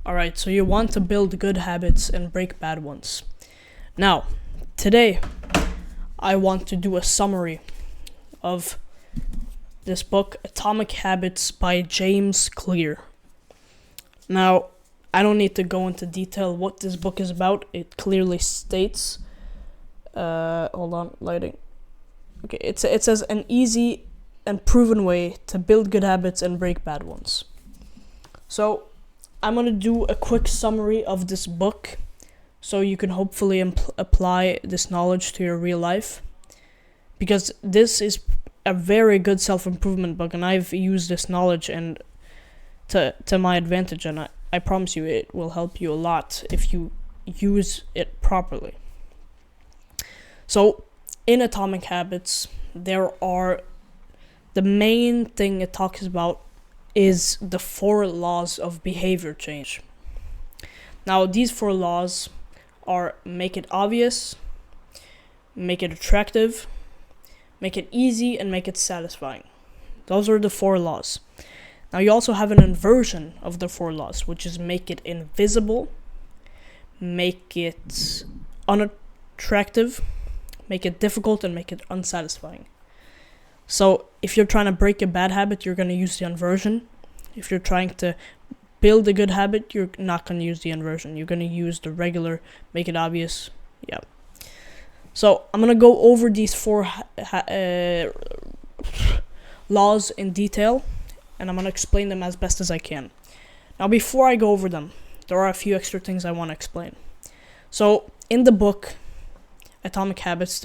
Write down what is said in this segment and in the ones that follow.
Alright, so you want to build good habits and break bad ones. Now, today, I want to do a summary of this book, Atomic Habits by James Clear. Now, I don't need to go into detail what this book is about. It clearly states, hold on, lighting. Okay, it says an easy and proven way to build good habits and break bad ones. So, I'm going to do a quick summary of this book so you can hopefully apply this knowledge to your real life. Because this is a very good self-improvement book, and I've used this knowledge and to my advantage, and I promise you it will help you a lot if you use it properly. So, in Atomic Habits, the main thing it talks about is the 4 laws of behavior change. Now, these 4 laws are: make it obvious, make it attractive, make it easy, and make it satisfying. Those are the 4 laws. Now, you also have an inversion of the 4 laws, which is make it invisible, make it unattractive, make it difficult, and make it unsatisfying. So, if you're trying to break a bad habit, you're going to use the inversion. If you're trying to build a good habit, you're not going to use the inversion. You're going to use the regular, make it obvious. Yeah. So, I'm going to go over these 4 laws in detail, and I'm going to explain them as best as I can. Now, before I go over them, there are a few extra things I want to explain. So, in the book Atomic Habits,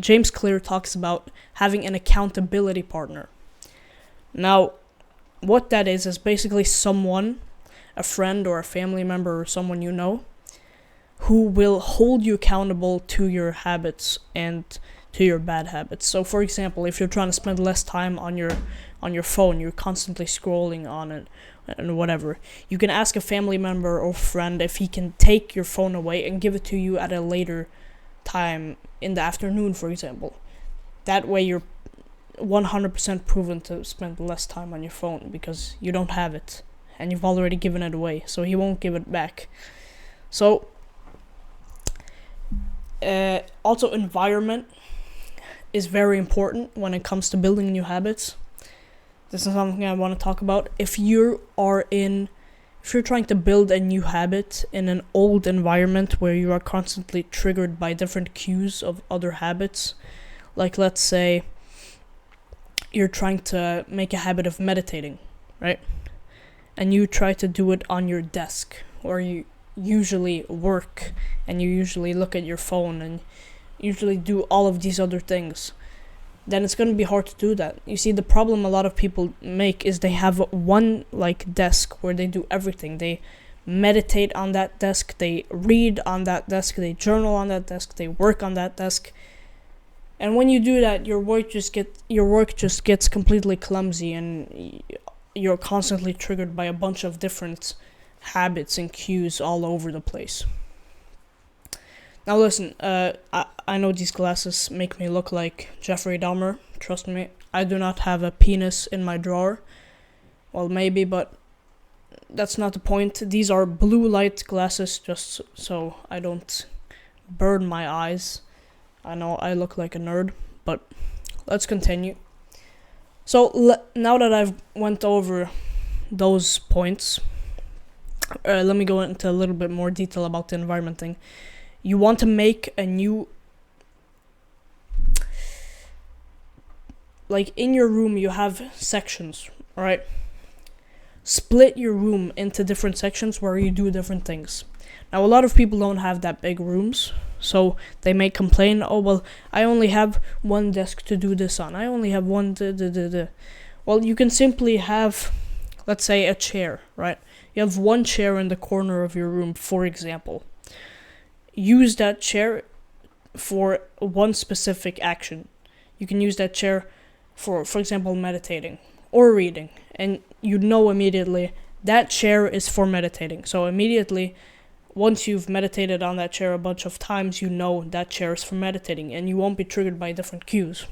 James Clear talks about having an accountability partner. Now, what that is basically someone, a friend or a family member or someone you know, who will hold you accountable to your habits and to your bad habits. So, for example, if you're trying to spend less time on your phone, you're constantly scrolling on it and whatever, you can ask a family member or friend if he can take your phone away and give it to you at a later time in the afternoon, for example. That way you're 100% proven to spend less time on your phone because you don't have it and you've already given it away, so he won't give it back. So also, environment is very important when it comes to building new habits. This is something I want to talk about. If you're trying to build a new habit in an old environment where you are constantly triggered by different cues of other habits, like let's say you're trying to make a habit of meditating, right? And you try to do it on your desk, or you usually work and you usually look at your phone and usually do all of these other things, then it's going to be hard to do that. You see, the problem a lot of people make is they have one desk where they do everything. They meditate on that desk, they read on that desk, they journal on that desk, they work on that desk. And when you do that, your work just gets completely clumsy, and you're constantly triggered by a bunch of different habits and cues all over the place. Now listen, I know these glasses make me look like Jeffrey Dahmer. Trust me, I do not have a penis in my drawer. Well, maybe, but that's not the point. These are blue light glasses just so I don't burn my eyes. I know I look like a nerd, but let's continue. So now that I've went over those points, let me go into a little bit more detail about the environment thing. You want to make a new, in your room you have sections, alright? Split your room into different sections where you do different things. Now, a lot of people don't have that big rooms, so they may complain, oh, well, I only have one desk to do this on. I only have one Well, you can simply have, let's say, a chair, right? You have one chair in the corner of your room, for example. Use that chair for one specific action. You can use that chair for example, meditating or reading, and you know immediately that chair is for meditating. So immediately, once you've meditated on that chair a bunch of times, you know that chair is for meditating, and you won't be triggered by different cues.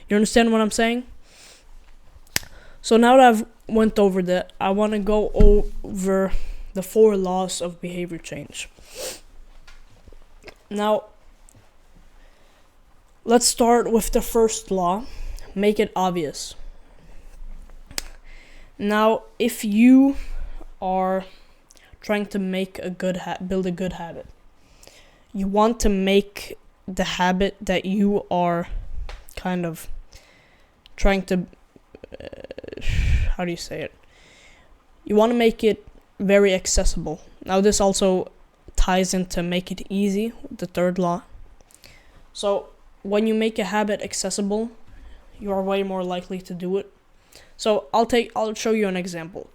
You understand what I'm saying? So now that I've went over that, I want to go over the 4 laws of behavior change. Now, let's start with the first law. Make it obvious. Now, if you are trying to make a build a good habit, you want to make the habit that you are kind of trying to how do you say it? You want to make it very accessible. Now, this also ties into make it easy, the third law. So, when you make a habit accessible, you are way more likely to do it. So, I'll show you an example.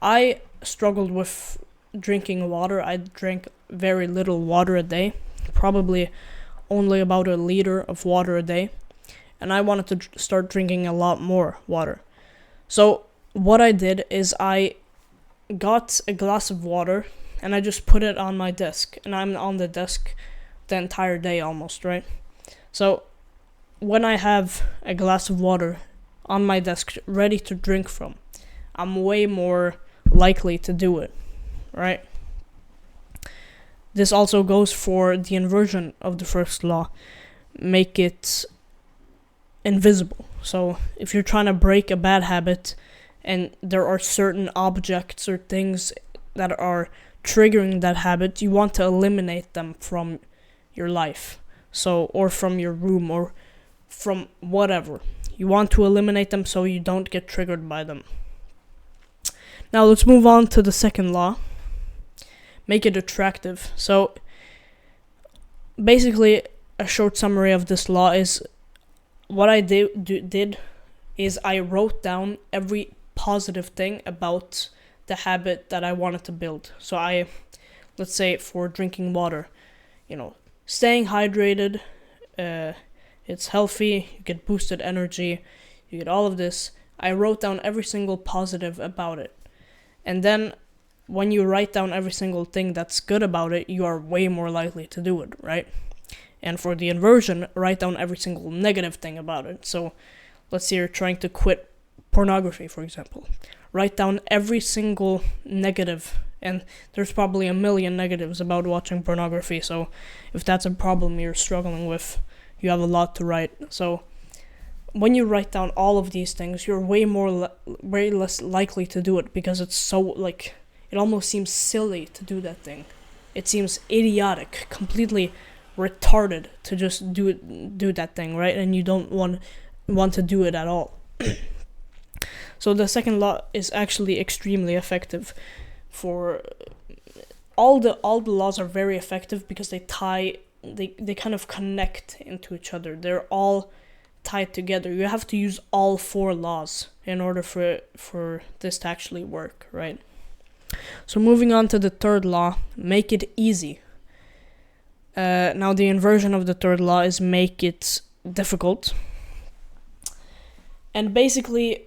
I struggled with drinking water. I drank very little water a day, probably only about a liter of water a day, and I wanted to start drinking a lot more water. So what I did is I got a glass of water and I just put it on my desk, and I'm on the desk the entire day almost, right? So when I have a glass of water on my desk ready to drink from, I'm way more likely to do it, right? This also goes for the inversion of the first law. Make it invisible. So if you're trying to break a bad habit and there are certain objects or things that are triggering that habit, you want to eliminate them from your life. So, or from your room, or from whatever. You want to eliminate them so you don't get triggered by them. Now let's move on to the second law. Make it attractive. So basically, a short summary of this law is what I did is I wrote down every positive thing about the habit that I wanted to build. So let's say for drinking water, staying hydrated, it's healthy, you get boosted energy, you get all of this. I wrote down every single positive about it. And then when you write down every single thing that's good about it, you are way more likely to do it, right? And for the inversion, write down every single negative thing about it. So let's say you're trying to quit pornography, for example. Write down every single negative, and there's probably a million negatives about watching pornography, so if that's a problem you're struggling with, you have a lot to write. So when you write down all of these things, you're way less likely to do it, because it's so, it almost seems silly to do that thing. It seems idiotic, completely retarded to just do that thing, right? And you don't want to do it at all. So the second law is actually extremely effective. For all the laws are very effective because they kind of connect into each other. They're all tied together. You have to use all 4 laws in order for this to actually work, right? So moving on to the third law, make it easy. Now the inversion of the third law is make it difficult. And basically,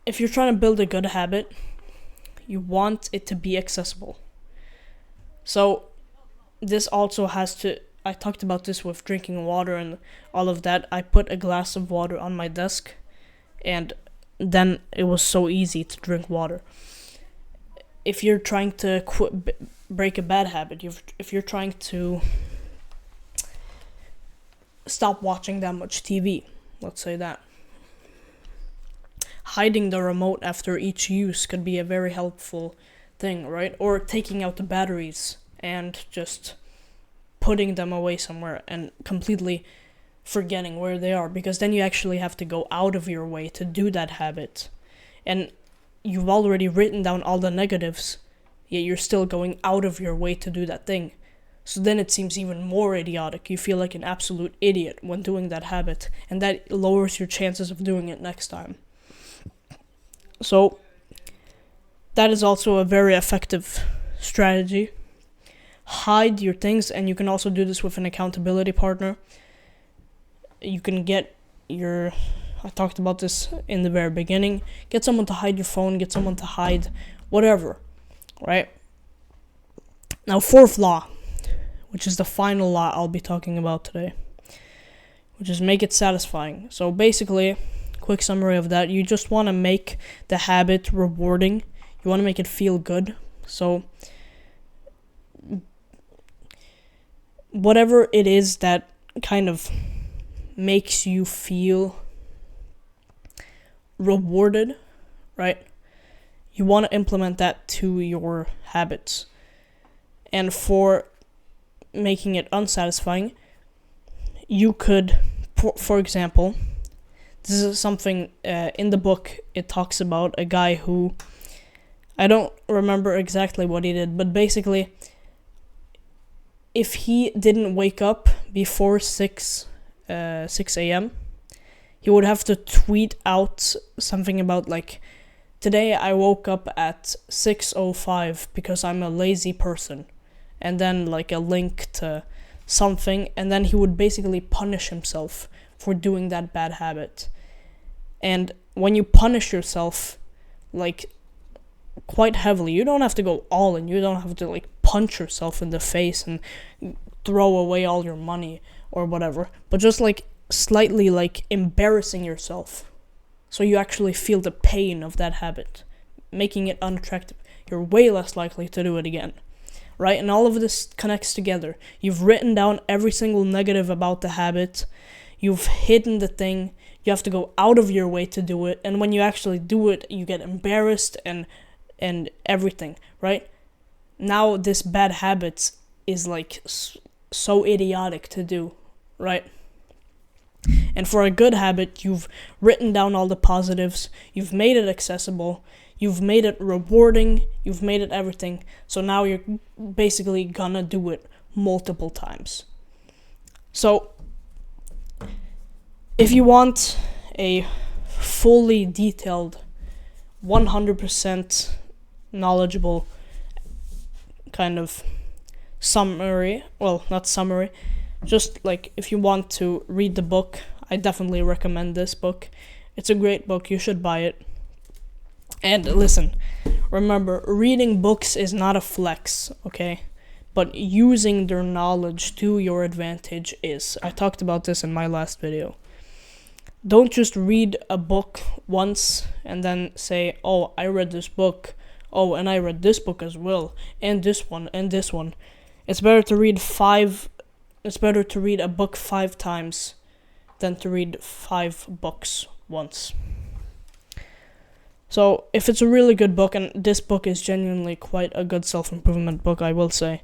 if you're trying to build a good habit, you want it to be accessible. So this also I talked about this with drinking water and all of that. I put a glass of water on my desk, and then it was so easy to drink water. If you're trying to break a bad habit, if you're trying to stop watching that much TV, let's say that, hiding the remote after each use could be a very helpful thing, right? Or taking out the batteries and just putting them away somewhere and completely forgetting where they are, because then you actually have to go out of your way to do that habit. And you've already written down all the negatives, yet you're still going out of your way to do that thing. So then it seems even more idiotic. You feel like an absolute idiot when doing that habit, and that lowers your chances of doing it next time. So that is also a very effective strategy. Hide your things, and you can also do this with an accountability partner. You can I talked about this in the very beginning, get someone to hide your phone, get someone to hide whatever, right? Now, fourth law, which is the final law I'll be talking about today, which is make it satisfying. So basically, quick summary of that, you just want to make the habit rewarding. You want to make it feel good. So whatever it is that kind of makes you feel rewarded, right? You want to implement that to your habits. And for making it unsatisfying, you could, for example, this is something in the book, it talks about a guy who, I don't remember exactly what he did, but basically, if he didn't wake up before 6 a.m., he would have to tweet out something about like, today I woke up at 6:05 because I'm a lazy person, and then like a link to something, and then he would basically punish himself for doing that bad habit. And when you punish yourself like quite heavily, you don't have to go all in, you don't have to like punch yourself in the face and throw away all your money or whatever, but just like slightly like embarrassing yourself so you actually feel the pain of that habit, making it unattractive. You're way less likely to do it again, right? And all of this connects together. You've written down every single negative about the habit, you've hidden the thing, you have to go out of your way to do it, and when you actually do it, you get embarrassed and everything, right? Now this bad habit is like so idiotic to do, right? And for a good habit, you've written down all the positives, you've made it accessible, you've made it rewarding, you've made it everything, so now you're basically gonna do it multiple times. So, if you want a fully detailed, 100% knowledgeable kind of summary, well, not summary, just like if you want to read the book, I definitely recommend this book. It's a great book, you should buy it. And listen, remember, reading books is not a flex, okay? But using their knowledge to your advantage is. I talked about this in my last video. Don't just read a book once and then say, oh, I read this book. Oh, and I read this book as well. And this one, and this one. It's better to read a book 5 times than to read 5 books once. So, if it's a really good book, and this book is genuinely quite a good self-improvement book, I will say,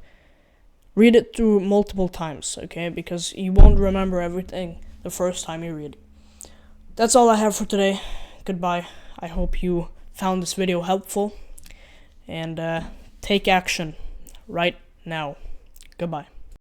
read it through multiple times, okay? Because you won't remember everything the first time you read it. That's all I have for today. Goodbye. I hope you found this video helpful. And take action right now. Goodbye.